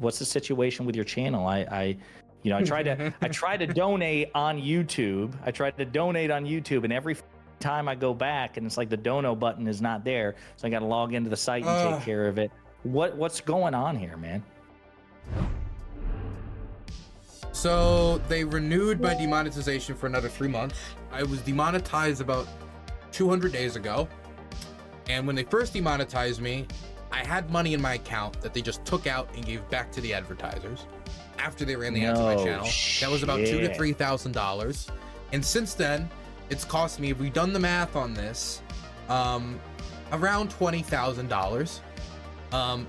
What's the situation with your channel? I try to donate on YouTube. I try to donate on YouTube, and every time I go back, and it's like the dono button is not there, so I got to log into the site and take care of it. What's going on here, man? So they renewed my demonetization for another 3 months. I was demonetized about 200 days ago, and when they first demonetized me, I had money in my account that they just took out and gave back to the advertisers after they ran the ads on my channel. That was about $2,000 to $3,000, and since then it's cost me, if we've done the math on this, around $20,000,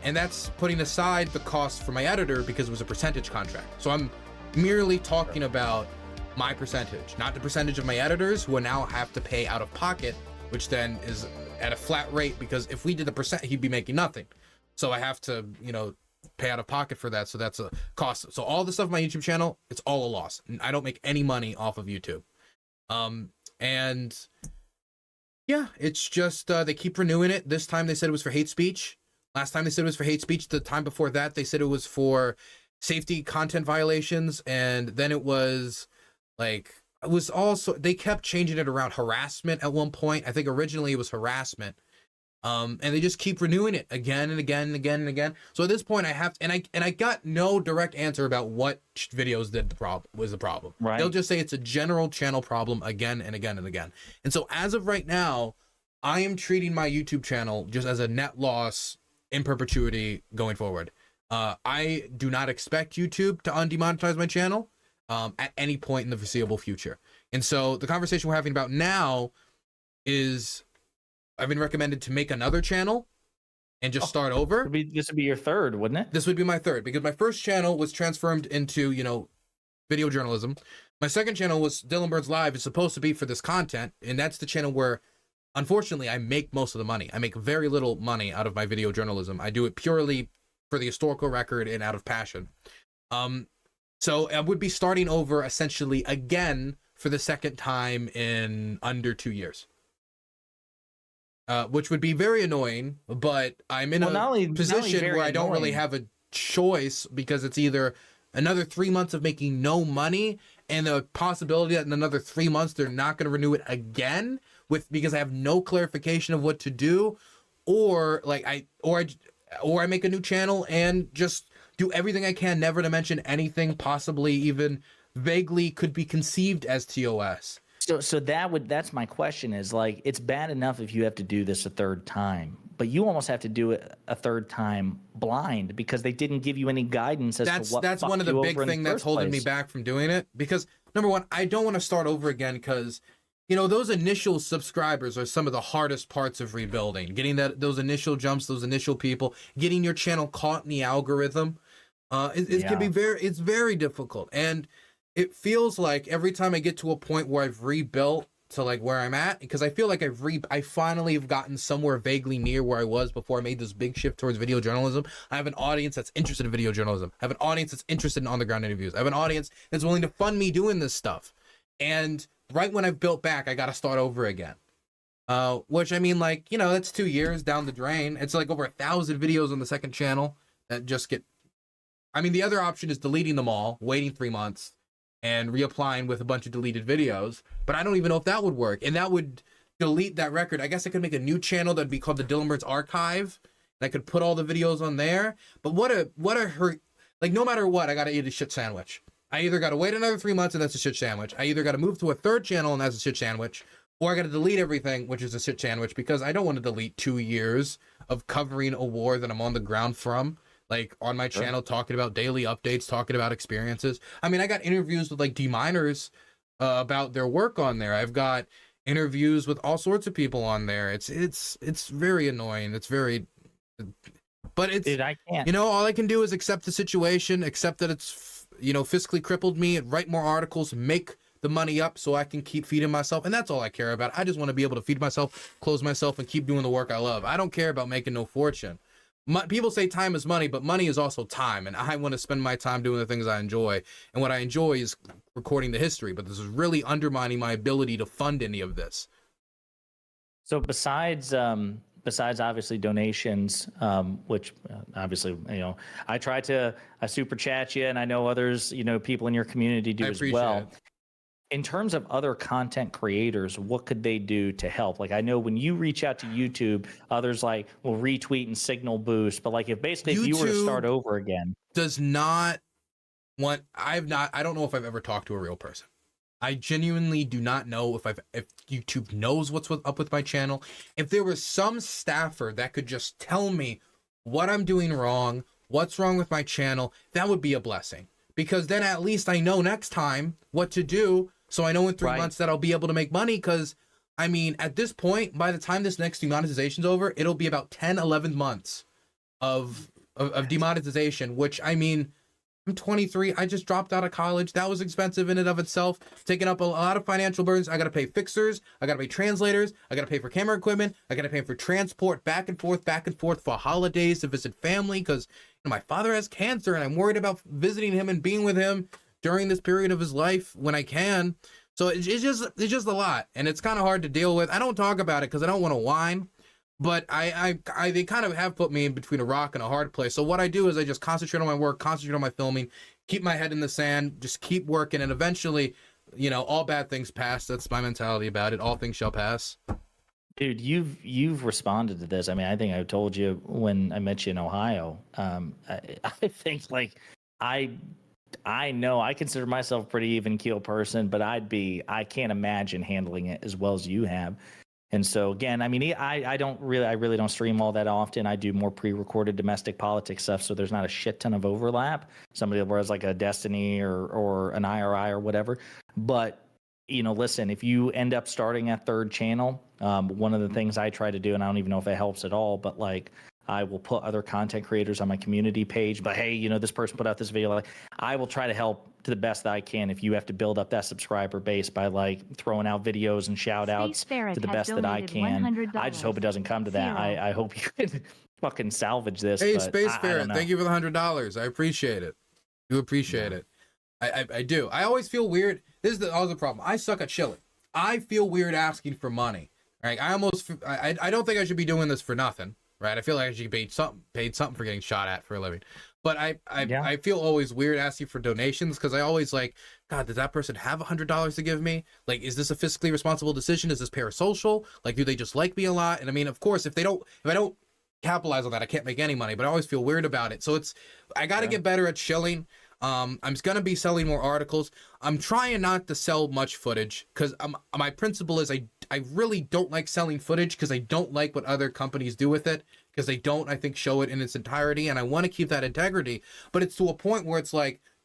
and that's putting aside the cost for my editor because it was a percentage contract. So I'm merely talking about my percentage, not the percentage of my editors, who now have to pay out of pocket, which then is at a flat rate, because if we did the percent, he'd be making nothing. So I have to, pay out of pocket for that. So that's a cost. So all the stuff on my YouTube channel, it's all a loss. I don't make any money off of YouTube. And yeah, it's just, they keep renewing it. This time they said it was for hate speech. Last time they said it was for hate speech. The time before that, they said it was for safety content violations. And then it was like, it was also, they kept changing it around harassment at one point. I think originally it was harassment. And they just keep renewing it again and again and again and again. So at this point I have to, and I got no direct answer about what videos was the problem. Right. They'll just say it's a general channel problem again and again and again. And so as of right now, I am treating my YouTube channel just as a net loss in perpetuity going forward. I do not expect YouTube to undemonetize my channel at any point in the foreseeable future. And so the conversation we're having about now is, I've been recommended to make another channel and just start over. This would be your third, wouldn't it? This would be my third, because my first channel was transformed into, video journalism. My second channel was DylanBurnsLIVE. It's supposed to be for this content, and that's the channel where, unfortunately, I make most of the money. I make very little money out of my video journalism. I do it purely for the historical record and out of passion. So I would be starting over essentially again for the second time in under 2 years. Which would be very annoying, but I'm in a position where I don't really have a choice, because it's either another 3 months of making no money and the possibility that in another 3 months they're not going to renew it again because I have no clarification of what to do, or I make a new channel and just do everything I can never to mention anything possibly even vaguely could be conceived as TOS. So that's my question, is like, it's bad enough if you have to do this a third time, but you almost have to do it a third time blind, because they didn't give you any guidance as to what. That's one of the big things that's holding me back from doing it, because number one, I don't want to start over again, because those initial subscribers are some of the hardest parts of rebuilding, getting those initial jumps, those initial people, getting your channel caught in the algorithm. Can be it's very difficult. And it feels like every time I get to a point where I've rebuilt to like where I'm at, because I feel like I finally have gotten somewhere vaguely near where I was before I made this big shift towards video journalism. I have an audience that's interested in video journalism. I have an audience that's interested in on-the-ground interviews. I have an audience that's willing to fund me doing this stuff. And right when I've built back, I got to start over again. Which, I mean, like, that's 2 years down the drain. It's like over 1,000 videos on the second channel that just get, I mean, the other option is deleting them all, waiting 3 months, and reapplying with a bunch of deleted videos. But I don't even know if that would work. And that would delete that record. I guess I could make a new channel that'd be called the DylanBurns Archive. And I could put all the videos on there. But what a hurt. Like, no matter what, I got to eat a shit sandwich. I either got to wait another 3 months and that's a shit sandwich. I either got to move to a third channel and that's a shit sandwich. Or I got to delete everything, which is a shit sandwich, because I don't want to delete 2 years of covering a war that I'm on the ground from. Like, on my channel, talking about daily updates, talking about experiences. I mean, I got interviews with like deminers about their work on there. I've got interviews with all sorts of people on there. It's very annoying. It's very, but it's, dude, I can't. All I can do is accept the situation, accept that it's, fiscally crippled me, write more articles, make the money up so I can keep feeding myself. And that's all I care about. I just want to be able to feed myself, clothe myself, and keep doing the work I love. I don't care about making no fortune. People say time is money, but money is also time. And I want to spend my time doing the things I enjoy. And what I enjoy is recording the history. But this is really undermining my ability to fund any of this. So besides besides obviously donations, which obviously, I try to super chat you, and I know others, people in your community do as well. It. In terms of other content creators, what could they do to help? Like, I know when you reach out to YouTube, others will retweet and signal boost, but if you were to start over again, does not want, I don't know if I've ever talked to a real person. I genuinely do not know if YouTube knows what's up with my channel. If there was some staffer that could just tell me what I'm doing wrong, what's wrong with my channel, that would be a blessing. Because then at least I know next time what to do. So I know in 3 months that I'll be able to make money. Because, I mean, at this point, by the time this next demonetization's over, it'll be about 10, 11 months of demonetization, which, I mean, I'm 23. I just dropped out of college. That was expensive in and of itself, taking up a lot of financial burdens. I got to pay fixers. I got to pay translators. I got to pay for camera equipment. I got to pay for transport back and forth for holidays to visit family. Because my father has cancer and I'm worried about visiting him and being with him during this period of his life when I can. So it's just a lot, and it's kind of hard to deal with. I don't talk about it because I don't want to whine, but they kind of have put me in between a rock and a hard place. So what I do is I just concentrate on my work, concentrate on my filming, keep my head in the sand, just keep working, and eventually, all bad things pass. That's my mentality about it. All things shall pass. Dude, you've responded to this. I mean, I think I told you when I met you in Ohio. I think I know I consider myself a pretty even keel person, but I can't imagine handling it as well as you have. And so again, I mean, I really don't stream all that often. I do more pre-recorded domestic politics stuff, so there's not a shit ton of overlap. Somebody that wears like a Destiny or an IRI or whatever. But listen, if you end up starting a third channel, one of the things I try to do, and I don't even know if it helps at all, but I will put other content creators on my community page, but hey, this person put out this video. I will try to help to the best that I can. If you have to build up that subscriber base by throwing out videos and shout outs to the best that I can. I just hope it doesn't come to that. I hope you can fucking salvage this. Hey, Space Ferret, thank you for the $100. I appreciate it. You appreciate it. I do. I always feel weird. This is the other problem. I suck at chilling. I feel weird asking for money. Right? I don't think I should be doing this for nothing. Right, I feel like I should be paid something for getting shot at for a living, but I feel always weird asking for donations because I always God, does that person have $100 to give me? Is this a fiscally responsible decision? Is this parasocial? Do they just like me a lot? And I mean, of course, if I don't capitalize on that, I can't make any money. But I always feel weird about it. So I got to get better at shilling. I'm gonna be selling more articles. I'm trying not to sell much footage because my principle is I really don't like selling footage because I don't like what other companies do with it because they don't, I think, show it in its entirety, and I want to keep that integrity. But it's to a point where it's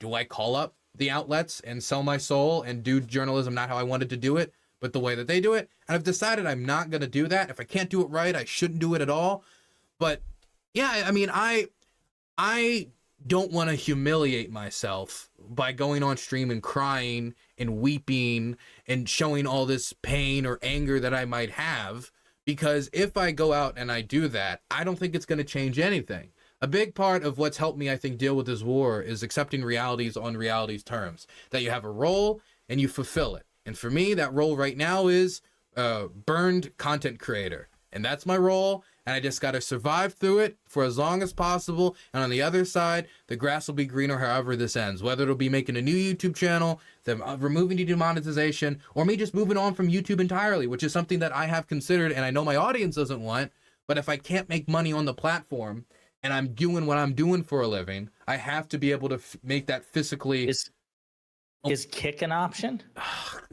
do I call up the outlets and sell my soul and do journalism not how I wanted to do it, but the way that they do it? And I've decided I'm not gonna do that. If I can't do it right, I shouldn't do it at all. But yeah, I mean, I don't want to humiliate myself by going on stream and crying and weeping and showing all this pain or anger that I might have, because if I go out and I do that, I don't think it's going to change anything. A big part of what's helped me, I think, deal with this war is accepting realities on reality's terms, that you have a role and you fulfill it. And for me, that role right now is burned content creator. And that's my role, and I just got to survive through it for as long as possible. And on the other side, the grass will be greener however this ends, whether it'll be making a new YouTube channel, them removing the demonetization, or me just moving on from YouTube entirely, which is something that I have considered and I know my audience doesn't want. But if I can't make money on the platform and I'm doing what I'm doing for a living, I have to be able to make that physically... Is Kick an option?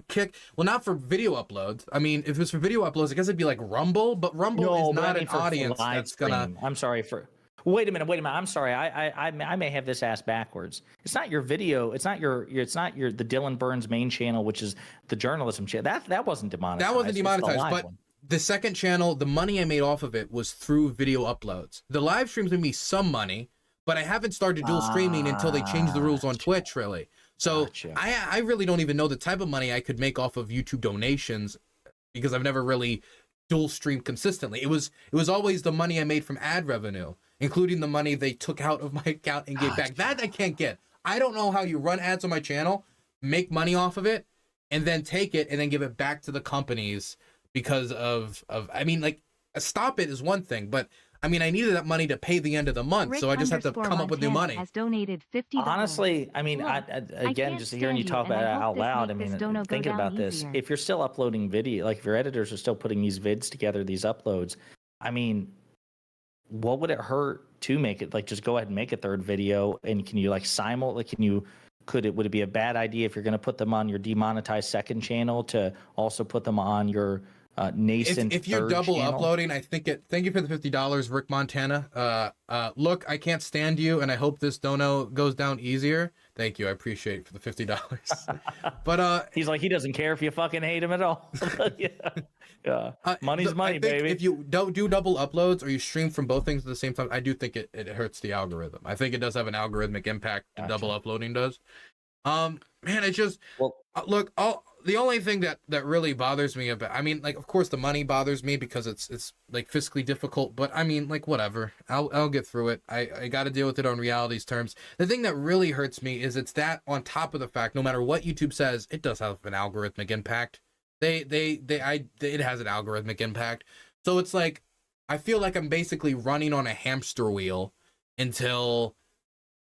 Kick? Well, not for video uploads. I mean, if it was for video uploads, I guess it'd be like Rumble, but Rumble is not an audience that's gonna... I'm sorry for... Wait a minute. I'm sorry. I may have this asked backwards. It's not your video. It's not the Dylan Burns main channel, which is the journalism channel. That wasn't demonetized. That wasn't demonetized, but the second channel, the money I made off of it was through video uploads. The live streams made me some money, but I haven't started dual streaming until they changed the rules on Twitch, really. So gotcha. I really don't even know the type of money I could make off of YouTube donations because I've never really dual streamed consistently. It was always the money I made from ad revenue, including the money they took out of my account and gave back. That I can't get. I don't know how you run ads on my channel, make money off of it, and then take it and then give it back to the companies because of I mean, like, stop it is one thing, but I mean, I needed that money to pay the end of the month, so I just have to come up with new money. Has donated $50. Honestly, I mean, again, just hearing you talk about it out loud, I mean, thinking about this, if you're still uploading video, like if your editors are still putting these vids together, these uploads, I mean, what would it hurt to make it, like, just go ahead and make a third video, and can you, like, would it be a bad idea if you're going to put them on your demonetized second channel to also put them on your nascent if you're double channel? Uploading, I think thank you for the $50, Rick Montana. Look, I can't stand you, and I hope this dono goes down easier. Thank you, I appreciate it for the $50. But he's like, he doesn't care if you fucking hate him at all. Yeah. Money's money, baby. If you don't do double uploads or you stream from both things at the same time, I do think it hurts the algorithm. I think it does have an algorithmic impact. Gotcha. Double uploading does. Man, it just look, the only thing that really bothers me about, I mean, like, of course the money bothers me because it's like fiscally difficult, but I mean, like, whatever, I'll get through it. I got to deal with it on reality's terms. The thing that really hurts me is it's that on top of the fact, no matter what YouTube says, it does have an algorithmic impact. It has an algorithmic impact. So it's like, I feel like I'm basically running on a hamster wheel until,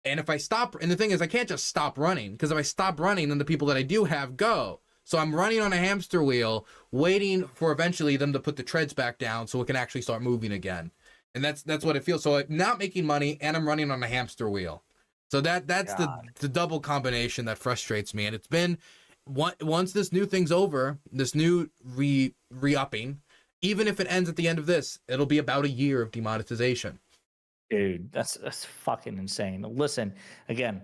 and if I stop, and the thing is, I can't just stop running, because if I stop running, then the people that I do have go. So I'm running on a hamster wheel, waiting for eventually them to put the treads back down so it can actually start moving again. And that's what it feels. So I'm not making money, and I'm running on a hamster wheel. So that's the double combination that frustrates me. And it's been, once this new thing's over, this new re-upping, even if it ends at the end of this, it'll be about a year of demonetization. Dude, that's fucking insane. Listen, again,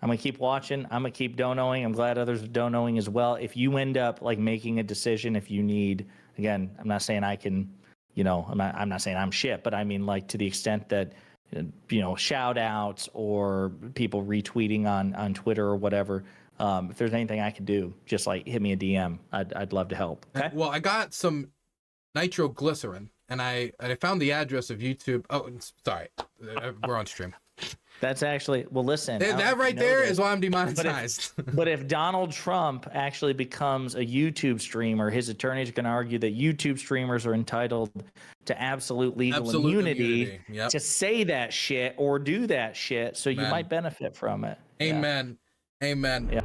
I'm going to keep watching. I'm going to keep donoing. I'm glad others are donoing as well. If you end up, like, making a decision, if you need, again, I'm not saying I can, I'm not saying I'm shit, but I mean, like, to the extent that, shout outs or people retweeting on Twitter or whatever, if there's anything I can do, just, like, hit me a DM. I'd love to help. Okay? Well, I got some nitroglycerin, and I found the address of YouTube. Oh, sorry, we're on stream. That's actually, well, listen. That right there is why I'm demonetized. But if Donald Trump actually becomes a YouTube streamer, his attorneys are going to argue that YouTube streamers are entitled to absolute legal immunity. Yep. To say that shit or do that shit, so you might benefit from it. Amen. Yeah. Amen. Yeah.